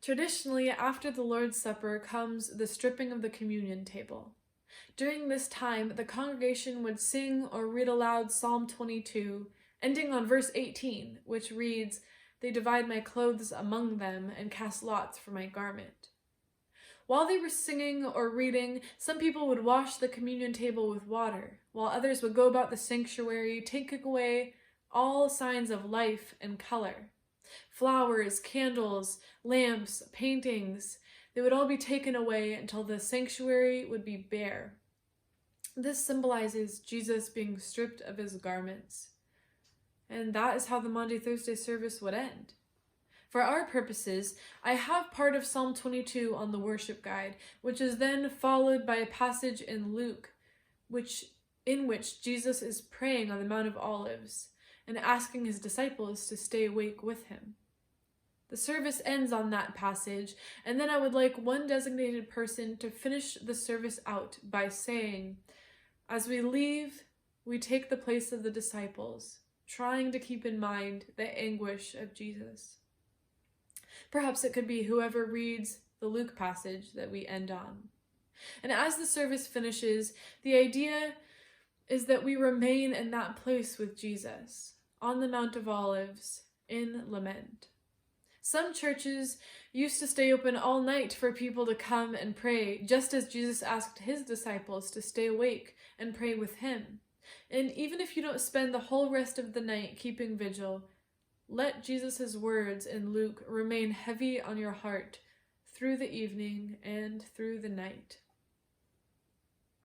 Traditionally, after the Lord's Supper comes the stripping of the communion table. During this time, the congregation would sing or read aloud Psalm 22, ending on verse 18, which reads, "They divide my clothes among them and cast lots for my garment." While they were singing or reading, some people would wash the communion table with water, while others would go about the sanctuary, taking away all signs of life and color. Flowers, candles, lamps, paintings, they would all be taken away until the sanctuary would be bare. This symbolizes Jesus being stripped of his garments. And that is how the Maundy Thursday service would end. For our purposes, I have part of Psalm 22 on the worship guide, which is then followed by a passage in Luke, in which Jesus is praying on the Mount of Olives and asking his disciples to stay awake with him. The service ends on that passage, and then I would like one designated person to finish the service out by saying, "As we leave, we take the place of the disciples, trying to keep in mind the anguish of Jesus." Perhaps it could be whoever reads the Luke passage that we end on. And as the service finishes, the idea is that we remain in that place with Jesus, on the Mount of Olives, in lament. Some churches used to stay open all night for people to come and pray, just as Jesus asked his disciples to stay awake and pray with him. And even if you don't spend the whole rest of the night keeping vigil, let Jesus' words in Luke remain heavy on your heart through the evening and through the night.